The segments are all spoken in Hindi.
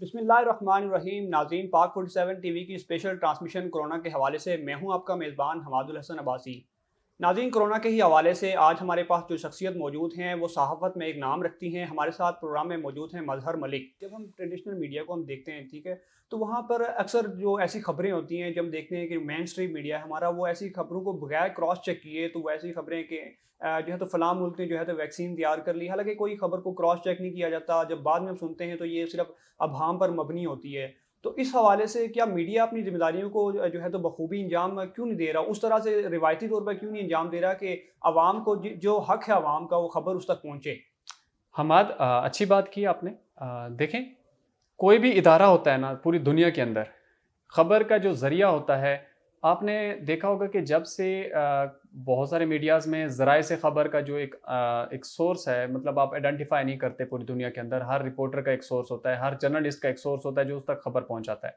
बिस्मिल्लाहिर्रहमानिर्रहीम। नाज़रीन, पाक 47 टीवी की स्पेशल ट्रांसमिशन कोरोना के हवाले से मैं हूं आपका मेज़बान हमादुल हसन अब्बासी। नाज़रीन, कोरोना के ही हवाले से आज हमारे पास जो शख्सियत मौजूद हैं वो सहाफ़त में एक नाम रखती हैं। हमारे साथ प्रोग्राम में मौजूद हैं मज़हर मलिक। जब हम ट्रेडिशनल मीडिया को हम देखते हैं, ठीक है, तो वहाँ पर अक्सर जो ऐसी खबरें होती हैं, जब हम देखते हैं कि मेन स्ट्रीम मीडिया है हमारा, वो ऐसी खबरों को बगैर क्रॉस चेक किए तो वो ऐसी खबरें कि जो है तो फ़लाँ मुल्क ने जो है तो वैक्सीन तैयार कर ली। हालाँकि कोई खबर को क्रॉस चेक नहीं किया जाता। जब बाद में हम सुनते हैं तो ये सिर्फ़ अबहाम पर मबनी होती है। तो इस हवाले से क्या मीडिया अपनी ज़िम्मेदारियों को जो है तो बखूबी अंजाम क्यों नहीं दे रहा? उस तरह से रिवायती तौर पर क्यों नहीं अंजाम दे रहा कि अवाम को जो हक है अवाम का, वो खबर उस तक पहुँचे? हमाद अच्छी बात की आपने। देखें, कोई भी इदारा होता है ना पूरी दुनिया के अंदर, खबर का जो ज़रिया होता है, आपने देखा होगा कि जब से बहुत सारे मीडियाज़ में ज़राए से खबर का जो एक सोर्स है, मतलब आप आइडेंटिफाई नहीं करते पूरी दुनिया के अंदर। हर रिपोर्टर का एक सोर्स होता है, हर जर्नलिस्ट का एक सोर्स होता है जो उस तक खबर पहुंचाता है।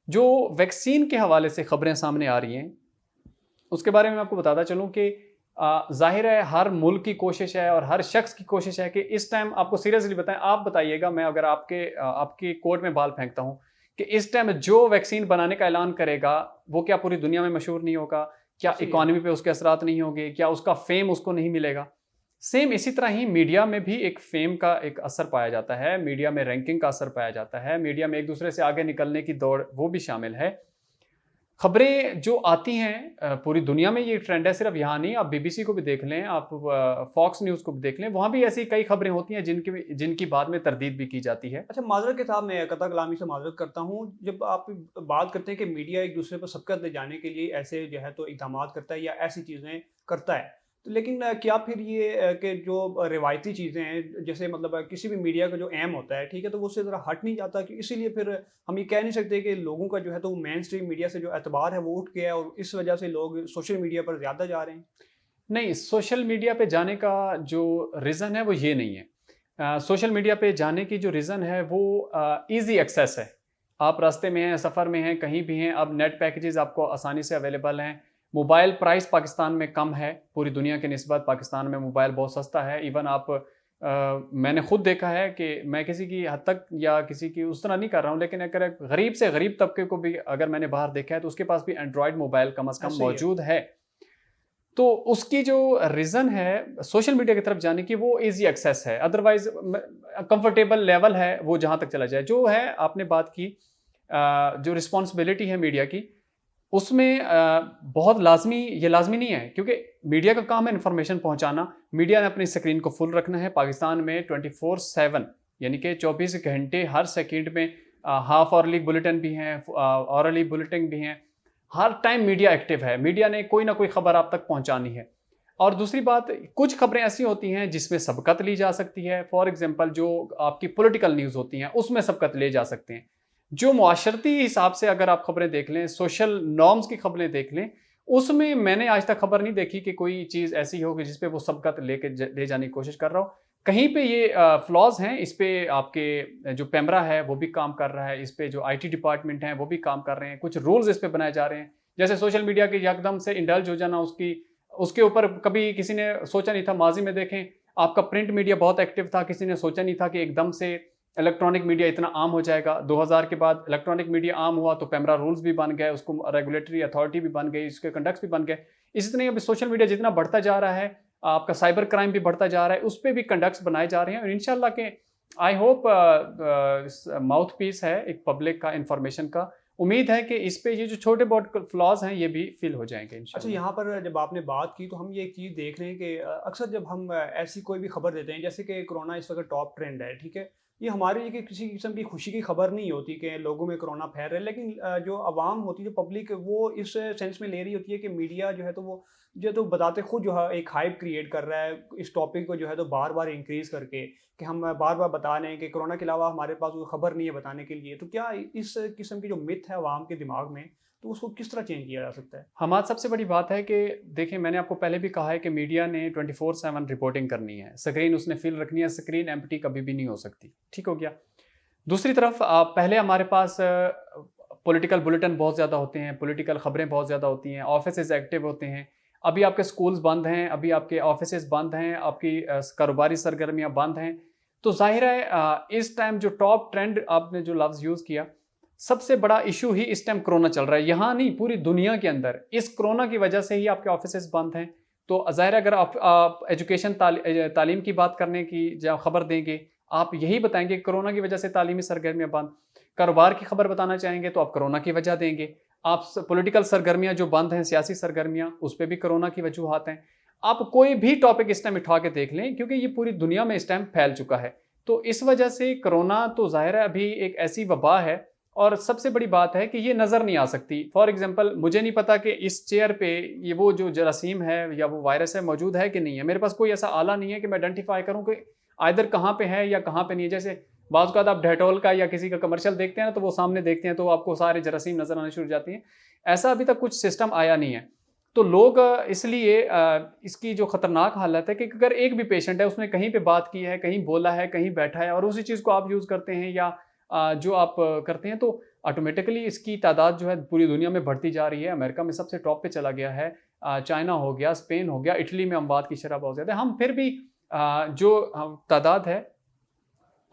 जो वैक्सीन के हवाले से खबरें सामने आ रही हैं, उसके बारे में मैं आपको बताता चलूँ कि ज़ाहिर है हर मुल्क की कोशिश है और हर शख्स की कोशिश है कि इस टाइम, आपको सीरियसली बताएं, आप बताइएगा, मैं अगर आपके कोर्ट में बाल फेंकता हूँ कि इस टाइम जो वैक्सीन बनाने का ऐलान करेगा वो क्या पूरी दुनिया में मशहूर नहीं होगा? क्या सही है। इकॉनमी पे उसके असरात नहीं होंगे? क्या उसका फेम उसको नहीं मिलेगा? सेम इसी तरह ही मीडिया में भी एक फेम का एक असर पाया जाता है, मीडिया में रैंकिंग का असर पाया जाता है, मीडिया में एक दूसरे से आगे निकलने की दौड़ वो भी शामिल है। खबरें जो आती हैं पूरी दुनिया में ये ट्रेंड है, सिर्फ यहाँ नहीं, आप बीबीसी को भी देख लें, आप फॉक्स न्यूज़ को भी देख लें, वहाँ भी ऐसी कई खबरें होती हैं जिनकी बाद में तरदीद भी की जाती है। अच्छा, माज़रत के साथ मैं कतई कलामी से माज़रत करता हूँ। जब आप बात करते हैं कि मीडिया एक दूसरे पर सबकत ले जाने के लिए ऐसे जो है तो इक़दामात करता है या ऐसी चीज़ें करता है। तो लेकिन क्या फिर ये कि जो रिवायती चीज़ें हैं, जैसे मतलब किसी भी मीडिया का जो ऐम होता है, ठीक है, तो वो उससे ज़रा हट नहीं जाता कि इसीलिए फिर हम ये कह नहीं सकते कि लोगों का जो है तो वो मेन स्ट्रीम मीडिया से जो एतबार है वो उठ गया है और इस वजह से लोग सोशल मीडिया पर ज़्यादा जा रहे हैं? नहीं, सोशल मीडिया पे जाने का जो रीज़न है वो ये नहीं है। सोशल मीडिया पे जाने की जो रीज़न है वो ईज़ी एक्सेस है। आप रास्ते में हैं, सफ़र में हैं, कहीं भी हैं, अब नेट पैकेजेज़ आपको आसानी से अवेलेबल हैं। मोबाइल प्राइस पाकिस्तान में कम है, पूरी दुनिया की निस्बत पाकिस्तान में मोबाइल बहुत सस्ता है। इवन मैंने खुद देखा है कि मैं किसी की हद तक या किसी की उस तरह नहीं कर रहा हूँ, लेकिन अगर एक गरीब से गरीब तबके को भी अगर मैंने बाहर देखा है तो उसके पास भी एंड्रॉयड मोबाइल कम से कम ऐसे ही है। मौजूद है। तो उसकी जो रीज़न है सोशल मीडिया की तरफ जाने की, वो ईज़ी एक्सेस है। अदरवाइज़ कंफर्टेबल लेवल है वो जहाँ तक चला जाए। जो है आपने बात की जो रिस्पॉन्सिबिलिटी है मीडिया की, उसमें बहुत लाज़मी, ये लाज़मी नहीं है क्योंकि मीडिया का काम है इन्फॉर्मेशन पहुँचाना। मीडिया ने अपनी स्क्रीन को फुल रखना है। पाकिस्तान में 24/7 यानी कि 24 घंटे हर सेकंड में हाफ ऑवरली बुलेटिन भी हैं, ऑवरली बुलेटिन भी हैं। हर टाइम मीडिया एक्टिव है। मीडिया ने कोई ना कोई खबर आप तक पहुंचानी है। और दूसरी बात, कुछ खबरें ऐसी होती हैं जिसमें सबकत ली जा सकती है। फॉर एग्जांपल जो आपकी पॉलिटिकल न्यूज़ होती हैं उसमें सबकत ले जा सकते हैं। जो मुआशरती हिसाब से अगर आप खबरें देख लें, सोशल नॉर्म्स की खबरें देख लें, उसमें मैंने आज तक खबर नहीं देखी कि कोई चीज़ ऐसी हो कि जिस पे वो सबकत ले जाने की कोशिश कर रहा हो। कहीं पे ये फ्लॉज़ हैं, इस पे आपके जो पैमरा है वो भी काम कर रहा है, इस पे जो आईटी डिपार्टमेंट है वो भी काम कर रहे हैं, कुछ रूल्स इस पे बनाए जा रहे हैं। जैसे सोशल मीडिया के एकदम से इंडल्ज हो जाना, उसके ऊपर कभी किसी ने सोचा नहीं था। माज़ी में देखें, आपका प्रिंट मीडिया बहुत एक्टिव था, किसी ने सोचा नहीं था कि एकदम से इलेक्ट्रॉनिक मीडिया इतना आम हो जाएगा। 2000 के बाद इलेक्ट्रॉनिक मीडिया आम हुआ तो पैमरा रूल्स भी बन गए, उसको रेगुलेटरी अथॉरिटी भी बन गई, उसके कंडक्ट्स भी बन गए। इसी तरह अभी सोशल मीडिया जितना बढ़ता जा रहा है, आपका साइबर क्राइम भी बढ़ता जा रहा है, उस पे भी कंडक्ट्स बनाए जा रहे हैं और इंशाल्लाह के आई होप माउथ पीस है एक पब्लिक का, इंफॉर्मेशन का। उम्मीद है कि इस पे ये जो छोटे बहुत फ्लॉज़ हैं ये भी फिल हो जाएँगे अच्छा, इंशाल्लाह। यहाँ पर जब आपने बात की तो हम ये एक चीज़ देख रहे हैं कि अक्सर जब हम ऐसी कोई भी खबर देते हैं, जैसे कि कोरोना इस वक्त टॉप ट्रेंड है, ठीक है, ये हमारे लिए कि किसी किस्म की खुशी की खबर नहीं होती कि लोगों में कोरोना फैल रहा है, लेकिन जो आवाम होती है, जो पब्लिक, वो इस सेंस में ले रही होती है कि मीडिया जो है तो वो जो तो बताते खुद जो है एक हाइप क्रिएट कर रहा है इस टॉपिक को जो है तो बार बार इंक्रीज करके, कि हम बार बार बता रहे हैं कि कोरोना के अलावा हमारे पास कोई खबर नहीं है बताने के लिए। तो क्या इस किस्म की जो मिथ है आवाम के दिमाग में, तो उसको किस तरह चेंज किया जा सकता है? हमारी सबसे बड़ी बात है कि देखिए, मैंने आपको पहले भी कहा है कि मीडिया ने 24/7 रिपोर्टिंग करनी है। स्क्रीन उसने फिल रखनी है, स्क्रीन एम्प्टी कभी भी नहीं हो सकती। ठीक हो गया? दूसरी तरफ पहले हमारे पास पॉलिटिकल बुलेटिन बहुत ज़्यादा होते हैं, पॉलिटिकल खबरें बहुत ज़्यादा होती हैं, ऑफिसेज़ एक्टिव होते हैं। अभी आपके स्कूल्स बंद हैं, अभी आपके ऑफिसेज़ बंद हैं, आपकी कारोबारी सरगर्मियाँ बंद हैं। तो जाहिर है इस टाइम जो टॉप ट्रेंड आपने जो लफ्ज़ यूज़ किया, सबसे बड़ा इशू ही इस टाइम कोरोना चल रहा है। यहाँ नहीं, पूरी दुनिया के अंदर इस कोरोना की वजह से ही आपके ऑफिसेज बंद हैं। तो ज़ाहिर है अगर आप एजुकेशन तालीम की बात करने की जब खबर देंगे, आप यही बताएंगे कि कोरोना की वजह से तालीमी सरगर्मियाँ बंद। कारोबार की खबर बताना चाहेंगे तो आप कोरोना की वजह देंगे। आप पॉलिटिकल सरगर्मियाँ जो बंद हैं, सियासी सरगर्मियाँ, उस पर भी कोरोना की वजूहात हैं। आप कोई भी टॉपिक इस टाइम उठा के देख लें, क्योंकि ये पूरी दुनिया में इस टाइम फैल चुका है। तो इस वजह से कोरोना तो ज़ाहिर है अभी एक ऐसी वबा है, और सबसे बड़ी बात है कि ये नज़र नहीं आ सकती। फॉर एग्जांपल मुझे नहीं पता कि इस चेयर पे ये वो जो जरासीम है या वो वायरस है मौजूद है कि नहीं है। मेरे पास कोई ऐसा आला नहीं है कि मैं आइडेंटिफाई करूँ कि आइदर कहाँ पे है या कहाँ पे नहीं है। जैसे बाज़ औक़ात आप डेटॉल का या किसी का कमर्शियल देखते हैं ना, तो वो सामने देखते हैं तो आपको सारे जरासीम नज़र आने शुरू हो जाती हैं। ऐसा अभी तक कुछ सिस्टम आया नहीं है। तो लोग इसलिए इसकी जो ख़तरनाक हालत है कि अगर एक भी पेशेंट है, उसने कहीं पे बात की है, कहीं बोला है, कहीं बैठा है और उसी चीज़ को आप यूज़ करते हैं या जो आप करते हैं, तो ऑटोमेटिकली इसकी तादाद जो है पूरी दुनिया में बढ़ती जा रही है। अमेरिका में सबसे टॉप पे चला गया है, चाइना हो गया, स्पेन हो गया, इटली में अमवात की शरह बहुत ज़्यादा है। हम फिर भी जो तादाद है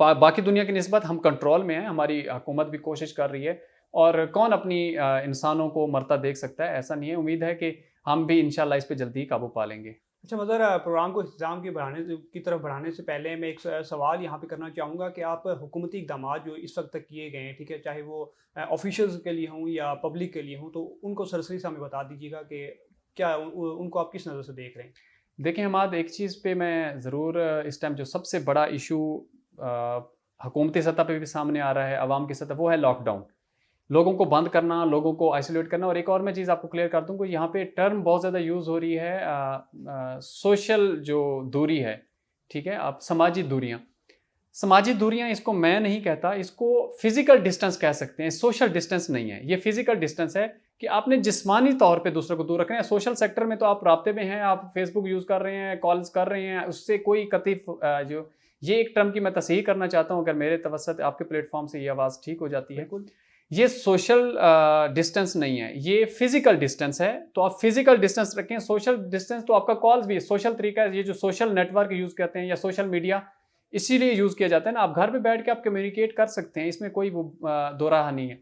बाकी दुनिया की निस्बत हम कंट्रोल में हैं। हमारी हुकूमत भी कोशिश कर रही है, और कौन अपनी इंसानों को मरता देख सकता है? ऐसा नहीं है। उम्मीद है कि हम भी इंशाल्लाह इस पे जल्दी ही काबू पा लेंगे। अच्छा मदर, प्रोग्राम को इख्तिताम की तरफ बढ़ाने से पहले मैं एक सवाल यहाँ पे करना चाहूँगा कि आप हुकूमती इक़दामात जो इस वक्त तक किए गए हैं, ठीक है, चाहे वो ऑफिशियल्स के लिए हों या पब्लिक के लिए हों, तो उनको सरसरी से हमें बता दीजिएगा कि क्या उनको आप किस नज़र से देख रहे हैं? देखिए हमाद, एक चीज़ पे मैं ज़रूर इस टाइम जो सबसे बड़ा इशू हुकूमती सतह पे भी सामने आ रहा है, अवाम की सतह, वो है लॉकडाउन। लोगों को बंद करना, लोगों को आइसोलेट करना। और एक और मैं चीज़ आपको क्लियर कर दूँ कि यहाँ पे टर्म बहुत ज़्यादा यूज़ हो रही है, सोशल जो दूरी है, ठीक है? आप समाजी दूरियाँ। समाजी दूरियाँ इसको मैं नहीं कहता, इसको फिज़िकल डिस्टेंस कह सकते हैं, सोशल डिस्टेंस नहीं है। ये फिज़िकल डिस्टेंस है कि आपने जिस्मानी तौर पे दूसरे को दूर रखना है। सोशल सेक्टर में तो आप राब्ते में हैं, आप फेसबुक यूज़ कर रहे हैं, कॉल्स कर रहे हैं, उससे कोई जो ये एक टर्म की मैं तस्हीह करना चाहता हूँ, अगर मेरे तवज्जुह आपके प्लेटफ़ॉर्म से ये आवाज़ ठीक हो जाती है। बिल्कुल। ये सोशल डिस्टेंस नहीं है, ये फिजिकल डिस्टेंस है। तो आप फिजिकल डिस्टेंस रखें। सोशल डिस्टेंस तो आपका कॉल्स भी है, सोशल तरीका है। ये जो सोशल नेटवर्क यूज़ करते हैं या सोशल मीडिया, इसीलिए यूज़ किया जाता है ना। आप घर पे बैठ के आप कम्युनिकेट कर सकते हैं, इसमें कोई वो दो राह नहीं है।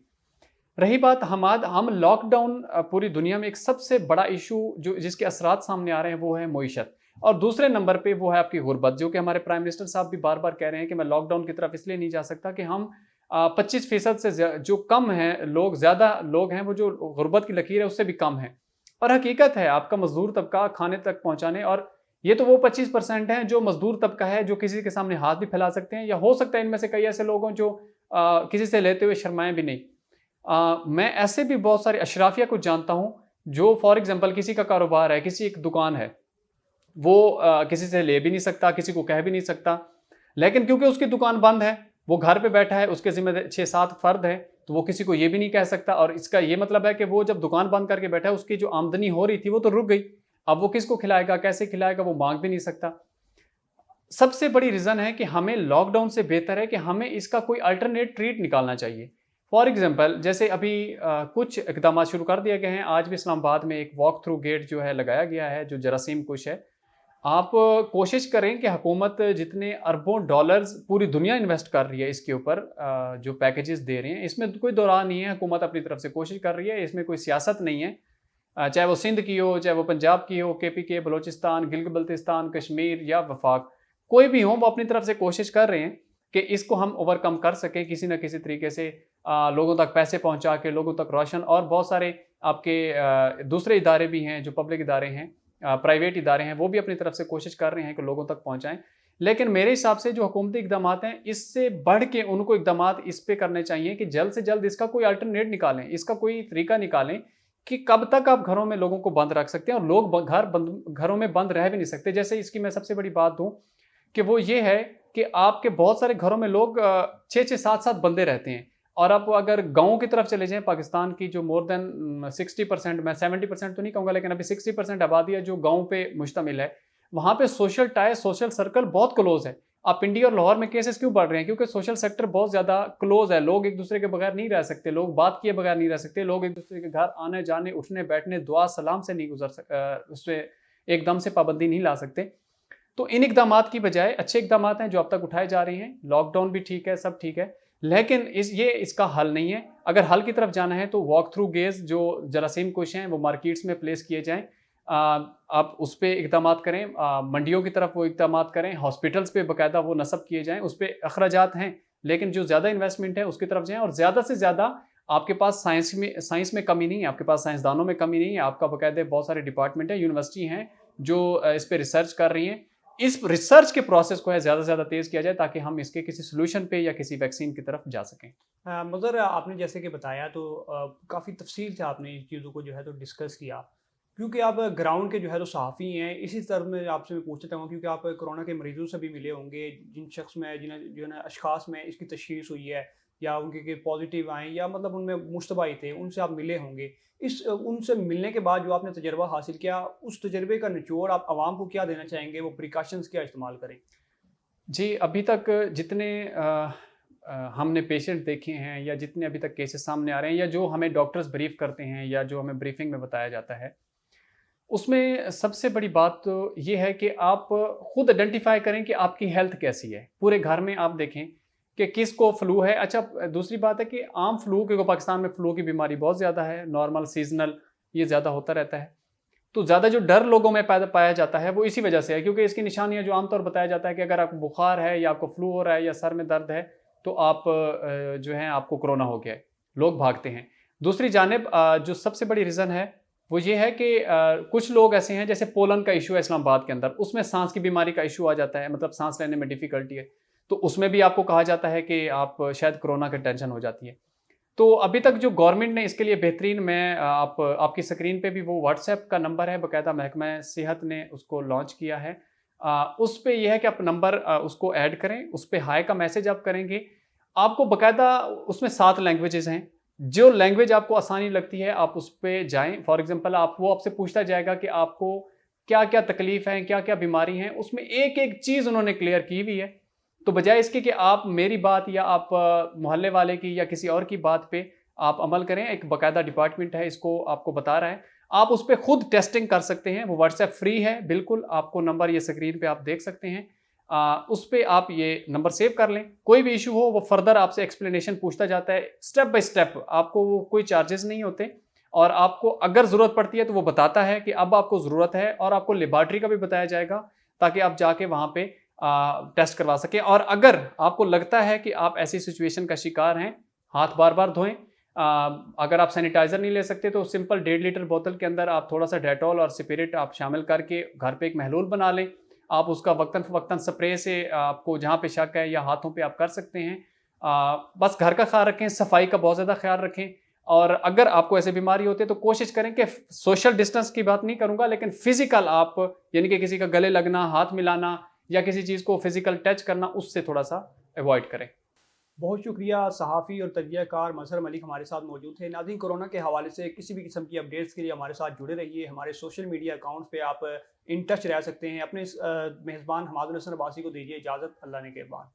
रही बात हम लॉकडाउन, पूरी दुनिया में एक सबसे बड़ा इशू जो जिसके असरात सामने आ रहे हैं, वो है मईशत। और दूसरे नंबर पे वो है आपकी गुर्बत, जो कि हमारे प्राइम मिनिस्टर साहब भी बार बार कह रहे हैं कि मैं लॉकडाउन की तरफ इसलिए नहीं जा सकता कि हम 25% से जो कम हैं लोग, ज़्यादा लोग हैं वो जो गुर्बत की लकीर है उससे भी कम है। और हकीकत है, आपका मजदूर तबका खाने तक पहुँचाने, और ये तो वो 25% हैं जो मजदूर तबका है, जो किसी के सामने हाथ भी फैला सकते हैं, या हो सकता है इनमें से कई ऐसे लोग हों जो किसी से लेते हुए शर्माएं भी नहीं। मैं ऐसे भी बहुत सारे अशराफिया को जानता हूँ जो फॉर एग्जांपल किसी का कारोबार है, किसी एक दुकान है, वो किसी से ले भी नहीं सकता, किसी को कह भी नहीं सकता, लेकिन क्योंकि उसकी दुकान बंद है, वो घर पे बैठा है, उसके ज़िम्मे 6-7 फ़र्द हैं, तो वो किसी को ये भी नहीं कह सकता। और इसका ये मतलब है कि वो जब दुकान बंद करके बैठा है, उसकी जो आमदनी हो रही थी वो तो रुक गई। अब वो किसको खिलाएगा, कैसे खिलाएगा, वो मांग भी नहीं सकता। सबसे बड़ी रीज़न है कि हमें लॉकडाउन से बेहतर है कि हमें इसका कोई अल्टरनेट ट्रीट निकालना चाहिए। फॉर एग्जांपल जैसे अभी कुछ इकदाम शुरू कर दिए गए हैं। आज भी इस्लामाबाद में एक वॉक थ्रू गेट जो है लगाया गया है, जो जरासीम कुश है। आप कोशिश करें कि हुकूमत जितने अरबों डॉलर्स पूरी दुनिया इन्वेस्ट कर रही है इसके ऊपर, जो पैकेजेस दे रहे हैं, इसमें कोई दो राह नहीं है। हुकूमत अपनी तरफ से कोशिश कर रही है, इसमें कोई सियासत नहीं है। चाहे वो सिंध की हो, चाहे वो पंजाब की हो, KPK, बलोचिस्तान, गिलगित बल्तिस्तान, कश्मीर या वफाक, कोई भी हो, वो अपनी तरफ से कोशिश कर रहे हैं कि इसको हम ओवरकम कर सकें किसी न किसी तरीके से, लोगों तक पैसे पहुंचा के, लोगों तक राशन, और बहुत सारे आपके दूसरे इदारे भी हैं जो पब्लिक इदारे हैं, प्राइवेट इदारे हैं, वो भी अपनी तरफ से कोशिश कर रहे हैं कि लोगों तक पहुंचाएं। लेकिन मेरे हिसाब से जो हुकूमती इकदाम हैं, इससे बढ़ के उनको इकदाम इस पे करने चाहिए कि जल्द से जल्द इसका कोई अल्टरनेट निकालें, इसका कोई तरीका निकालें कि कब तक आप घरों में लोगों को बंद रख सकते हैं, और लोग घरों में बंद रह भी नहीं सकते। जैसे इसकी मैं सबसे बड़ी बात दूं कि वो ये है कि आपके बहुत सारे घरों में लोग 6-6, 7-7 बंदे रहते हैं। और आप अगर गाँव की तरफ चले जाएं, पाकिस्तान की जो मोर देन 60%, मैं 70% तो नहीं कहूँगा, लेकिन अभी 60% आबादी है जो गाँव पे मुश्तमिल है, वहाँ पे सोशल टाई, सोशल सर्कल बहुत क्लोज है। आप पिंडी और लाहौर में केसेस क्यों बढ़ रहे हैं? क्योंकि सोशल सेक्टर बहुत ज़्यादा क्लोज है। लोग एक दूसरे के बगैर नहीं रह सकते, लोग बात किए बगैर नहीं रह सकते, लोग एक दूसरे के घर आने जाने, उठने बैठने, दुआ सलाम से नहीं उससे एकदम से पाबंदी नहीं ला सकते। तो इन इकदामात की बजाय अच्छे इकदामात हैं जो अब तक उठाए जा रहे हैं, लॉकडाउन भी ठीक है, सब ठीक है, लेकिन इसका हल नहीं है। अगर हल की तरफ जाना है तो वॉक थ्रू गेज जो जरासीम कुश हैं वो मार्केट्स में प्लेस किए जाएँ। आप उस पे इकदामात करें, मंडियों की तरफ वो इकदामात करें, हॉस्पिटल्स पे बाकायदा वो नस्ब किए जाएँ, उस पे अखराजात हैं, लेकिन जो ज़्यादा इन्वेस्टमेंट है उसकी तरफ जाएँ और ज़्यादा से ज़्यादा आपके पास साइंस में कमी नहीं है, आपके पास साइंसदानों में कमी नहीं है, आपका बाकायदे बहुत सारे डिपार्टमेंट हैं, यूनिवर्सिटी हैं जो इस पे रिसर्च कर रही हैं। इस रिसर्च के प्रोसेस को है ज़्यादा से ज़्यादा तेज़ किया जाए ताकि हम इसके किसी सॉल्यूशन पे या किसी वैक्सीन की तरफ जा सकें। मगर आपने जैसे कि बताया तो काफ़ी तफसील से आपने इन चीज़ों को जो है तो डिस्कस किया। क्योंकि आप ग्राउंड के जो है तो सहाफ़ी हैं, इसी तरह में आपसे मैं पूछना चाहूँगा क्योंकि आप कोरोना के मरीज़ों से भी मिले होंगे, जिन शख्स में जिन्हें जो है ना अशख़ास में इसकी तशख़ीस हुई है या उनके के पॉज़िटिव आए या मतलब उनमें मुश्तबा थे, उनसे आप मिले होंगे। उनसे मिलने के बाद जो आपने तजुर्बा हासिल किया, उस तजुर्बे का निचोड़ आप आवाम को क्या देना चाहेंगे? वो प्रिकॉशंस क्या इस्तेमाल करें? जी, अभी तक जितने हमने पेशेंट देखे हैं या जितने अभी तक केसेस सामने आ रहे हैं या जो हमें डॉक्टर्स ब्रीफ करते हैं या जो हमें ब्रीफिंग में बताया जाता है, उसमें सबसे बड़ी बात तो ये है कि आप खुद आइडेंटिफाई करें कि आपकी हेल्थ कैसी है। पूरे घर में आप देखें कि किसको फ्लू है। अच्छा, दूसरी बात है कि आम फ्लू, क्योंकि पाकिस्तान में फ्लू की बीमारी बहुत ज़्यादा है, नॉर्मल सीज़नल ये ज़्यादा होता रहता है। तो ज़्यादा जो डर लोगों में पैदा पाया जाता है वो इसी वजह से है, क्योंकि इसकी निशानियाँ जो आमतौर बताया जाता है कि अगर आपको बुखार है या आपको फ्लू हो रहा है या सर में दर्द है तो आप जो है आपको कोरोना हो गया है, लोग भागते हैं। दूसरी जानिब जो सबसे बड़ी रीज़न है वो ये है कि कुछ लोग ऐसे हैं, जैसे पोलन का इशू है इस्लामाबाद के अंदर, उसमें सांस की बीमारी का इशू आ जाता है, मतलब सांस लेने में डिफ़िकल्टी है, तो उसमें भी आपको कहा जाता है कि आप शायद कोरोना की टेंशन हो जाती है। तो अभी तक जो गवर्नमेंट ने इसके लिए बेहतरीन, मैं आपकी स्क्रीन पे भी वो व्हाट्सएप का नंबर है, बाकायदा महकमा सेहत ने उसको लॉन्च किया है। उस पे ये है कि आप नंबर उसको ऐड करें, उस पे हाय का मैसेज आप करेंगे, आपको बाकायदा उसमें 7 लैंग्वेजेज़ हैं। जो लैंग्वेज आपको आसानी लगती है आप उस पे जाएँ। फॉर एग्ज़ाम्पल वो आपसे पूछता जाएगा कि आपको क्या-क्या तकलीफ़ है, क्या-क्या बीमारी है, उसमें एक-एक चीज़ उन्होंने क्लियर की हुई है। तो बजाय इसके कि आप मेरी बात या आप मोहल्ले वाले की या किसी और की बात पे आप अमल करें, एक बाकायदा डिपार्टमेंट है इसको आपको बता रहा है। आप उस पे खुद टेस्टिंग कर सकते हैं, वो व्हाट्सएप फ्री है बिल्कुल, आपको नंबर ये स्क्रीन पे आप देख सकते हैं। उस पे आप ये नंबर सेव कर लें, कोई भी इशू हो वो फर्दर आपसे एक्सप्लेनेशन पूछता जाता है, स्टेप बाय स्टेप, आपको वो कोई चार्जेस नहीं होते और आपको अगर ज़रूरत पड़ती है तो वो बताता है कि अब आपको ज़रूरत है, और आपको लेबॉरेटरी का भी बताया जाएगा ताकि आप जाके वहाँ पे टेस्ट करवा सकें। और अगर आपको लगता है कि आप ऐसी सिचुएशन का शिकार हैं, हाथ बार-बार धोएँ। अगर आप सैनिटाइज़र नहीं ले सकते तो सिंपल 1.5 लीटर बोतल के अंदर आप थोड़ा-सा डेटॉल और स्पिरिट आप शामिल करके घर पे एक महलूल बना लें। आप उसका वक़्तन-फ़वक़्तन स्प्रे से आपको जहाँ पे शक है या हाथों पे आप कर सकते हैं। बस घर का ख़्याल रखें, सफाई का बहुत ज़्यादा ख़्याल रखें, और अगर आपको ऐसी बीमारी होती है तो कोशिश करें कि सोशल डिस्टेंस की बात नहीं करूँगा, लेकिन फ़िज़िकल आप, यानी कि किसी का गले लगना, हाथ मिलाना या किसी चीज़ को फिजिकल टच करना, उससे थोड़ा-सा अवॉइड करें। बहुत शुक्रिया, सहाफ़ी और तजज़ियाकार मज़हर मलिक हमारे साथ मौजूद थे। नाज़रीन, कोरोना के हवाले से किसी भी किस्म की अपडेट्स के लिए हमारे साथ जुड़े रहिए। हमारे सोशल मीडिया अकाउंट्स पे आप इन टच रह सकते हैं। अपने मेज़बान हमाद उल हसन अब्बासी को दीजिए इजाज़त। अल्लाह ने के बाद।